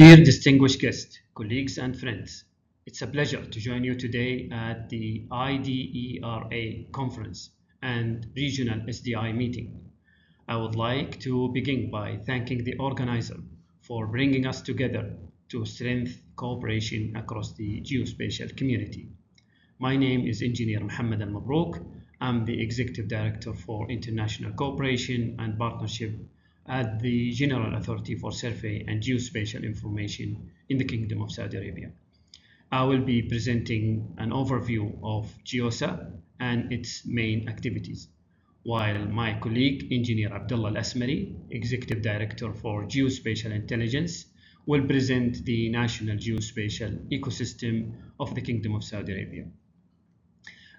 Dear distinguished guests, colleagues and friends, it's a pleasure to join you today at the IDERA conference and regional SDI meeting. I would like to begin by thanking the organizer for bringing us together to strengthen cooperation across the geospatial community. My name is Engineer Mohammad Almabrook. I'm the Executive Director for International Cooperation and Partnership at the General Authority for Survey and Geospatial Information in the Kingdom of Saudi Arabia. I will be presenting an overview of GEOSA and its main activities, while my colleague, Engineer Abdullah AlAsmari, Executive Director for Geospatial Intelligence, will present the National Geospatial Ecosystem of the Kingdom of Saudi Arabia.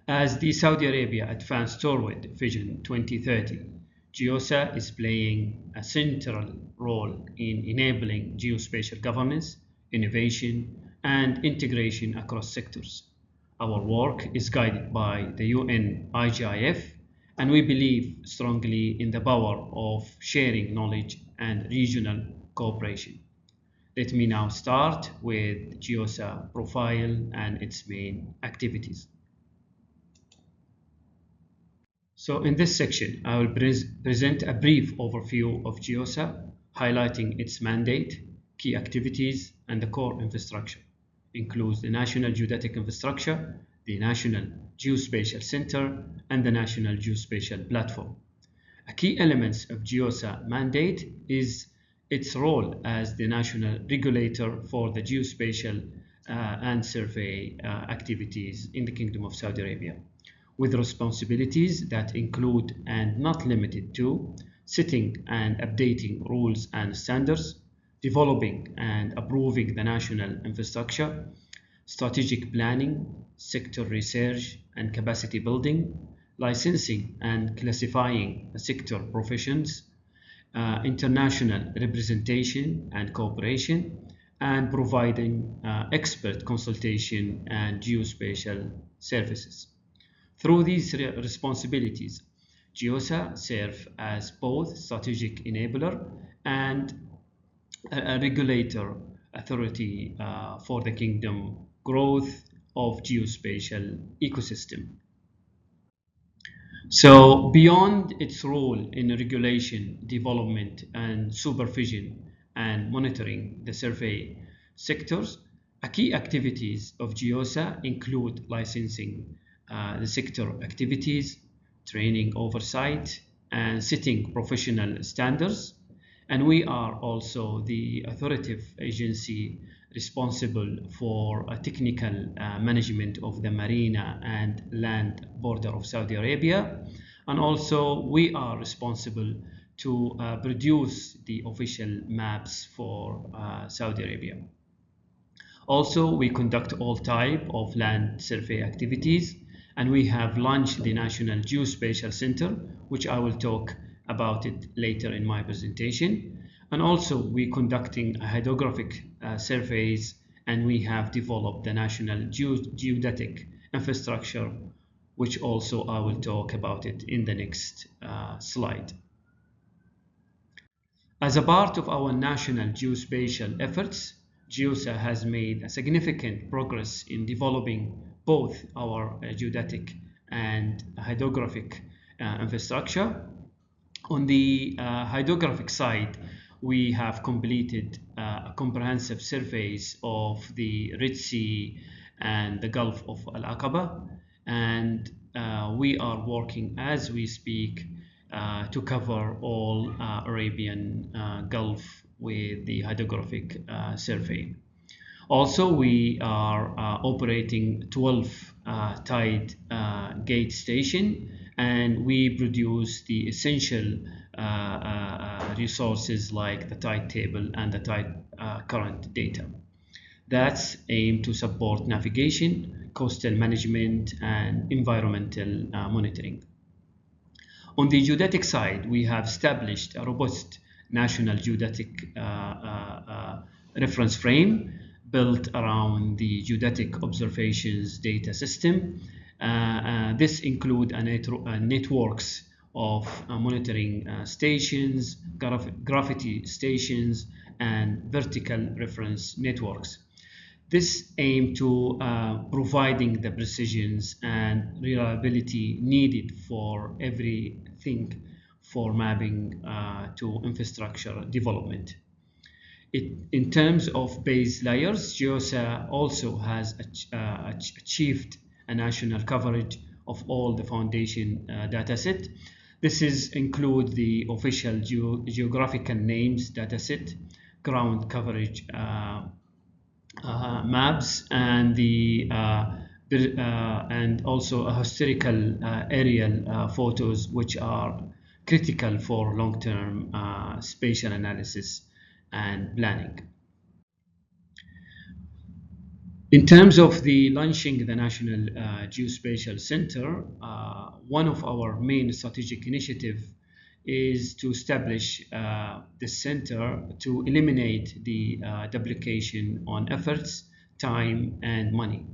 As the Saudi Arabia advanced toward Vision 2030, GEOSA is playing a central role in enabling geospatial governance, innovation, and integration across sectors. Our work is guided by the UN IGIF, and we believe strongly in the power of sharing knowledge and regional cooperation. Let me now start with GEOSA profile and its main activities. So in this section, I will present a brief overview of GEOSA, highlighting its mandate, key activities, and the core infrastructure. Includes the National Geodetic Infrastructure, the National Geospatial Center, and the National Geospatial Platform. A key elements of GEOSA mandate is its role as the national regulator for the geospatial and survey activities in the Kingdom of Saudi Arabia, with responsibilities that include and not limited to setting and updating rules and standards, developing and approving the national infrastructure, strategic planning, sector research and capacity building, licensing and classifying the sector professions, international representation and cooperation, and providing expert consultation and geospatial services. Through these responsibilities, GEOSA serves as both strategic enabler and a regulator authority for the kingdom growth of geospatial ecosystem. So beyond its role in regulation, development, and supervision and monitoring the survey sectors, key activities of GEOSA include licensing the sector activities, training oversight, and setting professional standards. And we are also the authoritative agency responsible for technical management of the marina and land border of Saudi Arabia. And also we are responsible to produce the official maps for Saudi Arabia. Also, we conduct all type of land survey activities, and we have launched the National Geospatial Center, which I will talk about it later in my presentation. And also we're conducting hydrographic surveys, and we have developed the National Geodetic Infrastructure, which also I will talk about it in the next slide. As a part of our national geospatial efforts, GEOSA has made a significant progress in developing both our geodetic and hydrographic infrastructure. On the hydrographic side, we have completed comprehensive surveys of the Red Sea and the Gulf of Al-Aqaba, and we are working as we speak to cover all Arabian Gulf with the hydrographic survey. Also, we are operating 12 tide gate station, and we produce the essential resources like the tide table and the tide current data. That's aimed to support navigation, coastal management, and environmental monitoring. On the geodetic side, we have established a robust national geodetic reference frame built around the geodetic observations data system. This includes networks of monitoring stations, gravity stations, and vertical reference networks. This aims to providing the precisions and reliability needed for everything for mapping to infrastructure development. In terms of base layers, GEOSA also has achieved a national coverage of all the foundation dataset. This include the official geographical names dataset, ground coverage maps, and and also a historical aerial photos, which are critical for long-term spatial analysis and planning. In terms of the launching the National Geospatial Center, one of our main strategic initiatives is to establish the center to eliminate the duplication on efforts, time, and money.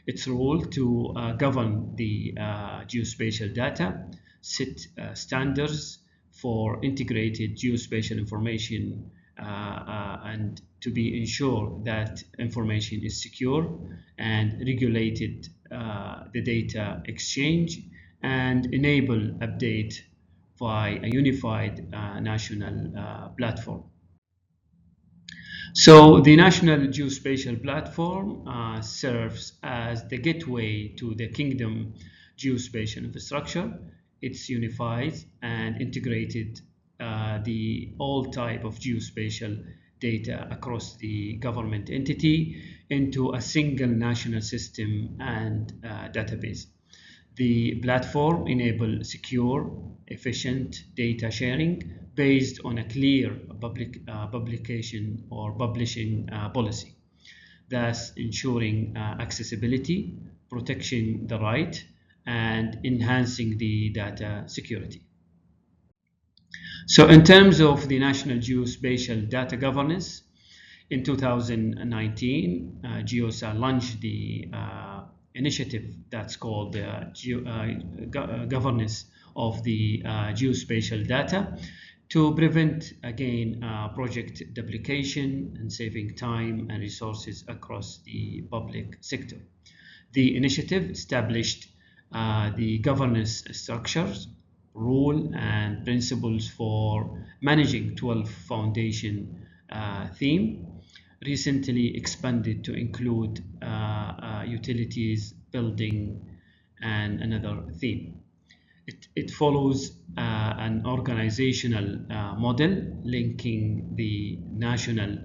Its role to govern the geospatial data, set standards for integrated geospatial information, and to be ensured that information is secure and regulated the data exchange and enable update by a unified national platform. So the National Geospatial Platform serves as the gateway to the Kingdom geospatial infrastructure. It's unified and integrated the all type of geospatial data across the government entity into a single national system and database. The platform enables secure, efficient data sharing based on a clear publication or publishing policy, thus ensuring accessibility, protecting the right, and enhancing the data security. So in terms of the National Geospatial Data Governance, in 2019, GEOSA launched the initiative that's called governance of the geospatial data to prevent, again, project duplication and saving time and resources across the public sector. The initiative established the governance structures, rule, and principles for managing 12 foundation theme, recently expanded to include utilities, building, and another theme. It follows an organizational model linking the national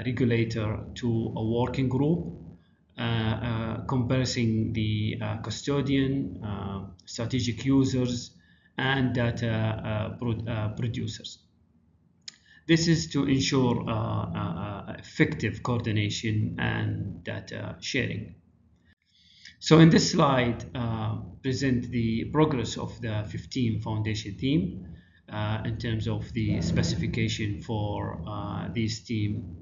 regulator to a working group, comprising the custodian, strategic users, and data producers. This is to ensure effective coordination and data sharing. So in this slide, present the progress of the 15 foundation theme in terms of the specification for this theme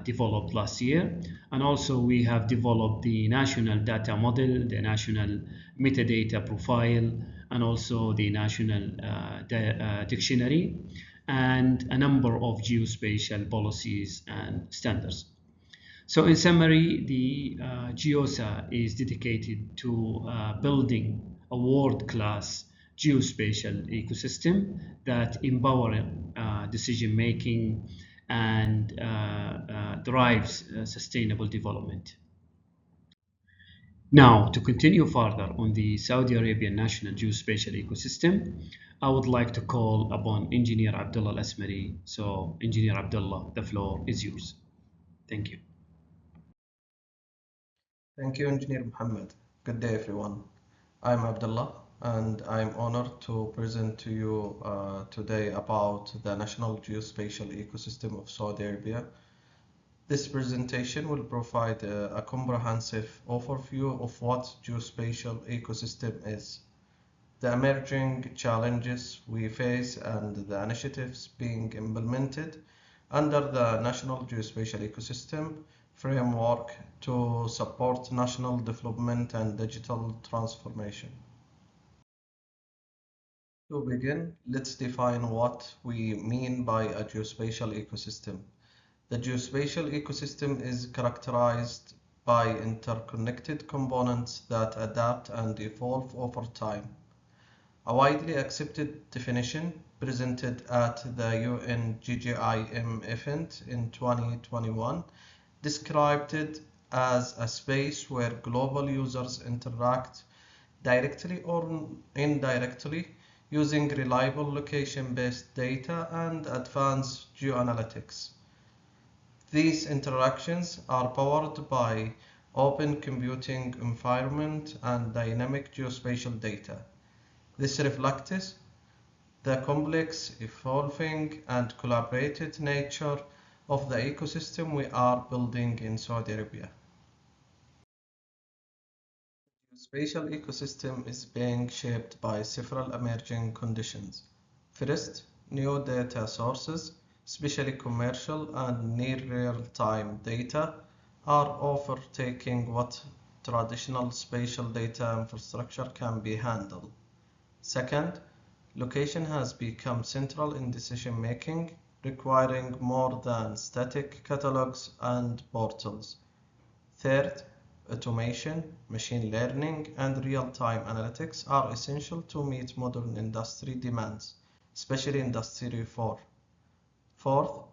developed last year. And also we have developed the national data model, the national metadata profile, and also the national dictionary, and a number of geospatial policies and standards. So in summary, the GEOSA is dedicated to building a world-class geospatial ecosystem that empowers decision-making and drives sustainable development. Now, to continue further on the Saudi Arabian National Geospatial Ecosystem, I would like to call upon Engineer Abdullah AlAsmari. So, Engineer Abdullah, the floor is yours. Thank you. Thank you, Engineer Mohammed. Good day, everyone. I'm Abdullah, and I'm honored to present to you today about the National Geospatial Ecosystem of Saudi Arabia. This presentation will provide a comprehensive overview of what geospatial ecosystem is, the emerging challenges we face, and the initiatives being implemented under the National Geospatial Ecosystem framework to support national development and digital transformation. To begin, let's define what we mean by a geospatial ecosystem. The geospatial ecosystem is characterized by interconnected components that adapt and evolve over time. A widely accepted definition presented at the UN GGIM event in 2021 described it as a space where global users interact directly or indirectly using reliable location-based data and advanced geoanalytics. These interactions are powered by open computing environment and dynamic geospatial data. This reflects the complex, evolving, and collaborated nature of the ecosystem we are building in Saudi Arabia. The spatial ecosystem is being shaped by several emerging conditions. First, new data sources, especially commercial and near real-time data, are overtaking what traditional spatial data infrastructure can be handled. Second, location has become central in decision making, requiring more than static catalogs and portals. Third, automation, machine learning, and real-time analytics are essential to meet modern industry demands, especially Industry 4. Fourth,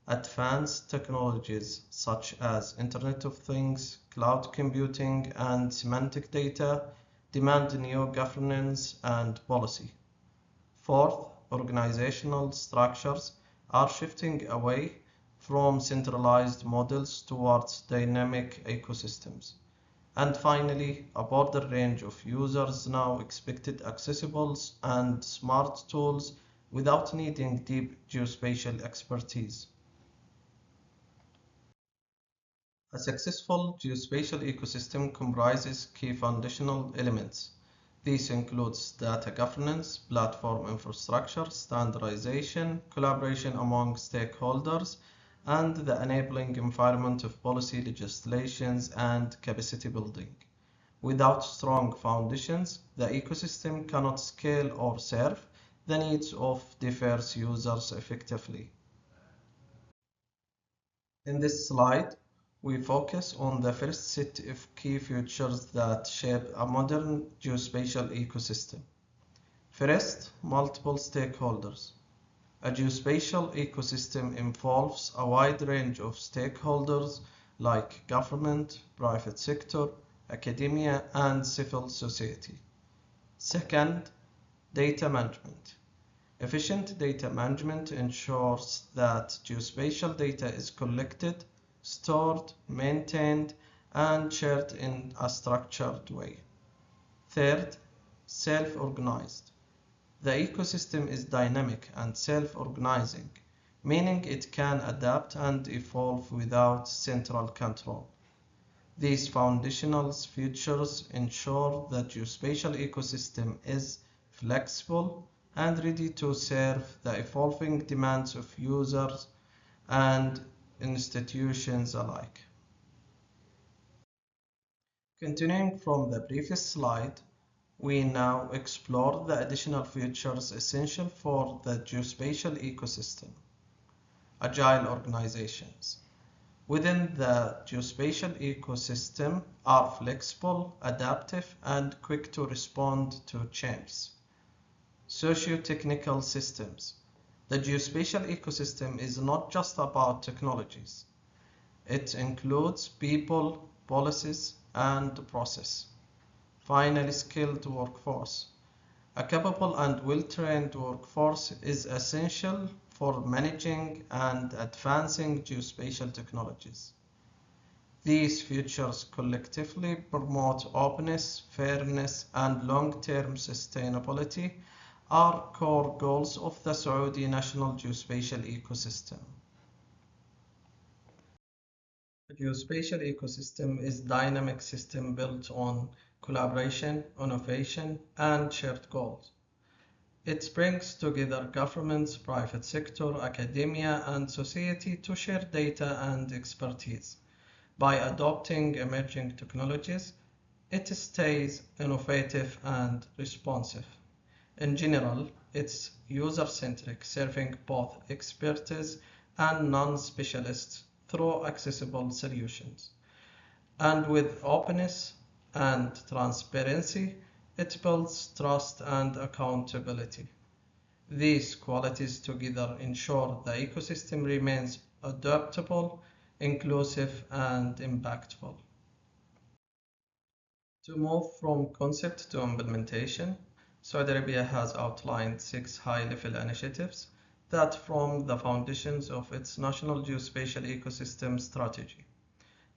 advanced technologies such as Internet of Things, cloud computing, and semantic data demand new governance and policy. Fourth, organizational structures are shifting away from centralized models towards dynamic ecosystems. And finally, a broader range of users now expected accessible and smart tools without needing deep geospatial expertise. A successful geospatial ecosystem comprises key foundational elements. These include data governance, platform infrastructure, standardization, collaboration among stakeholders, and the enabling environment of policy legislations and capacity building. Without strong foundations, the ecosystem cannot scale or serve the needs of diverse users effectively. In this slide, we focus on the first set of key features that shape a modern geospatial ecosystem. First, multiple stakeholders. A geospatial ecosystem involves a wide range of stakeholders like government, private sector, academia, and civil society. Second, data management. Efficient data management ensures that geospatial data is collected, stored, maintained, and shared in a structured way. Third, self-organized. The ecosystem is dynamic and self-organizing, meaning it can adapt and evolve without central control. These foundational features ensure that geospatial ecosystem is flexible and ready to serve the evolving demands of users and institutions alike. Continuing from the previous slide, we now explore the additional features essential for the geospatial ecosystem. Agile organizations within the geospatial ecosystem are flexible, adaptive, and quick to respond to changes. Socio-technical systems. The geospatial ecosystem is not just about technologies. It includes people, policies, and process. Finally, skilled workforce. A capable and well-trained workforce is essential for managing and advancing geospatial technologies. These features collectively promote openness, fairness, and long-term sustainability are core goals of the Saudi National Geospatial Ecosystem. The geospatial ecosystem is a dynamic system built on collaboration, innovation, and shared goals. It brings together governments, private sector, academia, and society to share data and expertise. By adopting emerging technologies, it stays innovative and responsive. In general, it's user-centric, serving both expertise and non-specialists through accessible solutions. And with openness and transparency, it builds trust and accountability. These qualities together ensure the ecosystem remains adaptable, inclusive, and impactful. To move from concept to implementation, Saudi Arabia has outlined 6 high-level initiatives that form the foundations of its national geospatial ecosystem strategy.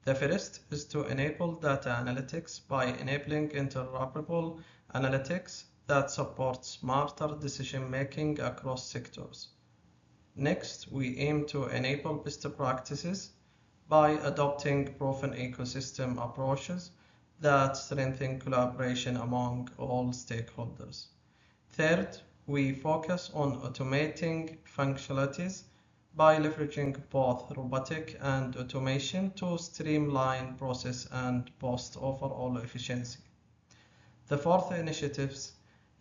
The first is to enable data analytics by enabling interoperable analytics that support smarter decision-making across sectors. Next, we aim to enable best practices by adopting proven ecosystem approaches that strengthen collaboration among all stakeholders. Third, we focus on automating functionalities by leveraging both robotic and automation to streamline process and boost overall efficiency. The fourth initiative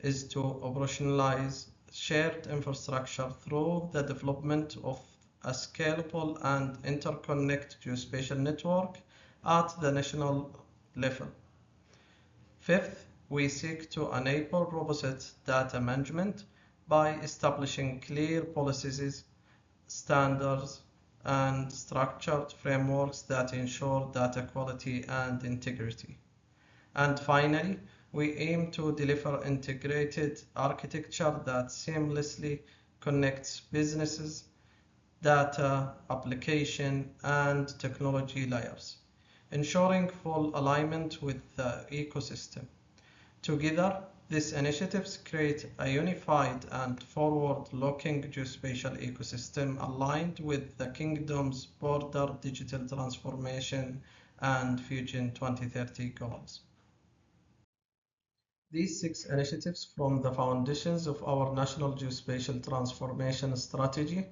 is to operationalize shared infrastructure through the development of a scalable and interconnected geospatial network at the national level. Fifth, we seek to enable robust data management by establishing clear policies, standards, and structured frameworks that ensure data quality and integrity. And finally, we aim to deliver integrated architecture that seamlessly connects businesses, data, application, and technology layers, ensuring full alignment with the ecosystem. Together, these initiatives create a unified and forward-looking geospatial ecosystem aligned with the Kingdom's broader digital transformation and Vision 2030 goals. These 6 initiatives form the foundations of our National Geospatial Transformation Strategy.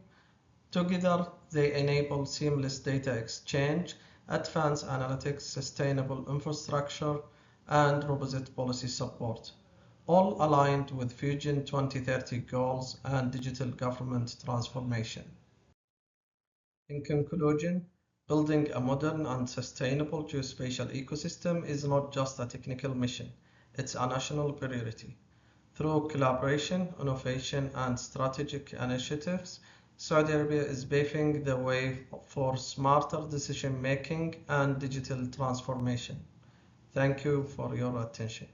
Together, they enable seamless data exchange, advanced analytics, sustainable infrastructure, and robust policy support, all aligned with Vision 2030 goals and digital government transformation. In conclusion, building a modern and sustainable geospatial ecosystem is not just a technical mission, it's a national priority. Through collaboration, innovation, and strategic initiatives, Saudi Arabia is paving the way for smarter decision-making and digital transformation. Thank you for your attention.